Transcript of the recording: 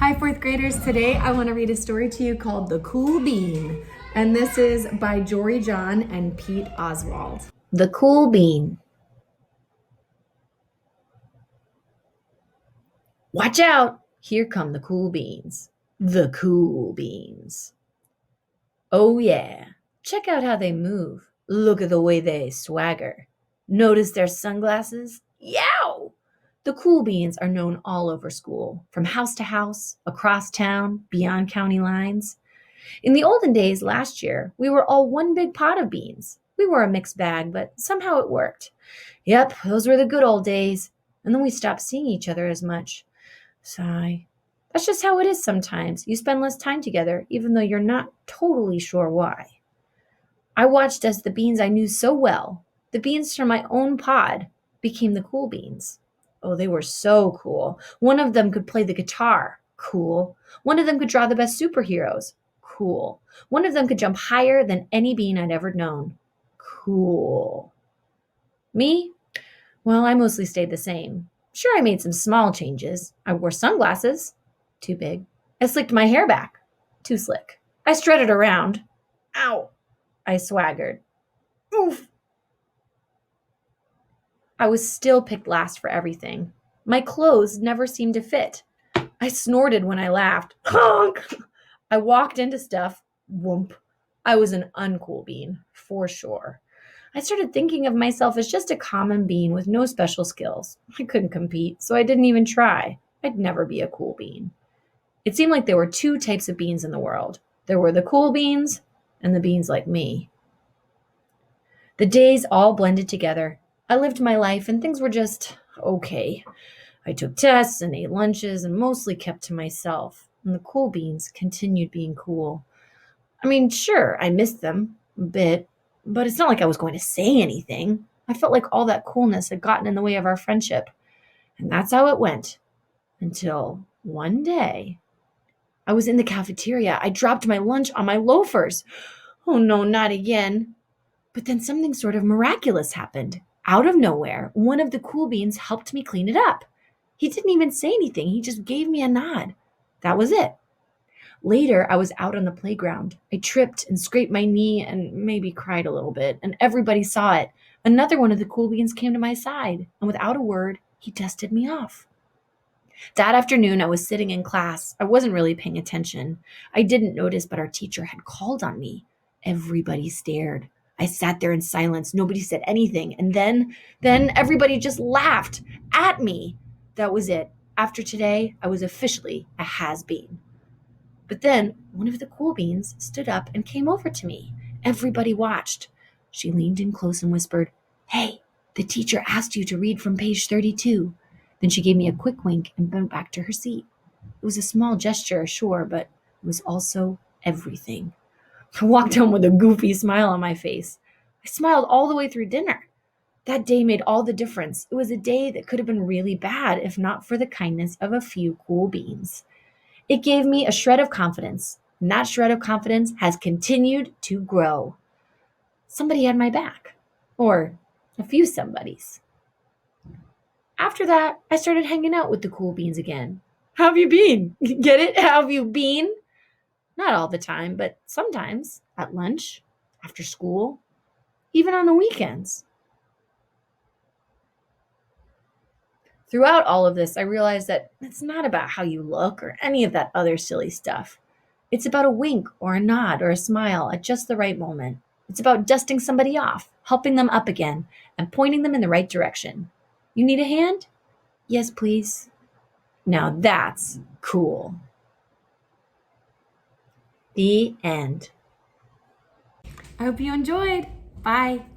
Hi, fourth graders. Today I want to read a story to you called The Cool Bean. And this is by Jory John and Pete Oswald. The Cool Bean. Watch out! Here come the cool beans. The cool beans. Oh, yeah. Check out how they move. Look at the way they swagger. Notice their sunglasses? Yow! The cool beans are known all over school, from house to house, across town, beyond county lines. In the olden days last year, we were all one big pot of beans. We were a mixed bag, but somehow it worked. Yep, those were the good old days. And then we stopped seeing each other as much. Sigh. That's just how it is sometimes. You spend less time together, even though you're not totally sure why. I watched as the beans I knew so well, the beans from my own pod, became the cool beans. Oh, they were so cool. One of them could play the guitar. Cool. One of them could draw the best superheroes. Cool. One of them could jump higher than any bean I'd ever known. Cool. Me? Well, I mostly stayed the same. Sure, I made some small changes. I wore sunglasses. Too big. I slicked my hair back. Too slick. I strutted around. Ow. I swaggered. Oof. I was still picked last for everything. My clothes never seemed to fit. I snorted when I laughed. Honk! I walked into stuff. Whoomp. I was an uncool bean, for sure. I started thinking of myself as just a common bean with no special skills. I couldn't compete, so I didn't even try. I'd never be a cool bean. It seemed like there were two types of beans in the world. There were the cool beans and the beans like me. The days all blended together. I lived my life and things were just okay. I took tests and ate lunches and mostly kept to myself. And the cool beans continued being cool. I mean, sure, I missed them a bit, but it's not like I was going to say anything. I felt like all that coolness had gotten in the way of our friendship. And that's how it went. Until one day, I was in the cafeteria. I dropped my lunch on my loafers. Oh no, not again. But then something sort of miraculous happened. Out of nowhere, one of the cool beans helped me clean it up. He didn't even say anything. He just gave me a nod. That was it. Later, I was out on the playground. I tripped and scraped my knee and maybe cried a little bit, and everybody saw it. Another one of the cool beans came to my side, and without a word, he dusted me off. That afternoon, I was sitting in class. I wasn't really paying attention. I didn't notice, but our teacher had called on me. Everybody stared. I sat there in silence. Nobody said anything. And then everybody just laughed at me. That was it. After today, I was officially a has-been. But then one of the cool beans stood up and came over to me. Everybody watched. She leaned in close and whispered, "Hey, the teacher asked you to read from page 32. Then she gave me a quick wink and went back to her seat. It was a small gesture, sure, but it was also everything. I walked home with a goofy smile on my face. I smiled all the way through dinner. That day made all the difference. It was a day that could have been really bad if not for the kindness of a few cool beans. It gave me a shred of confidence, and that shred of confidence has continued to grow. Somebody had my back, or a few somebodies. After that, I started hanging out with the cool beans again. How have you been? Get it? How have you been? Not all the time, but sometimes at lunch, after school, even on the weekends. Throughout all of this, I realized that it's not about how you look or any of that other silly stuff. It's about a wink or a nod or a smile at just the right moment. It's about dusting somebody off, helping them up again, and pointing them in the right direction. You need a hand? Yes, please. Now that's cool. The end. I hope you enjoyed. Bye.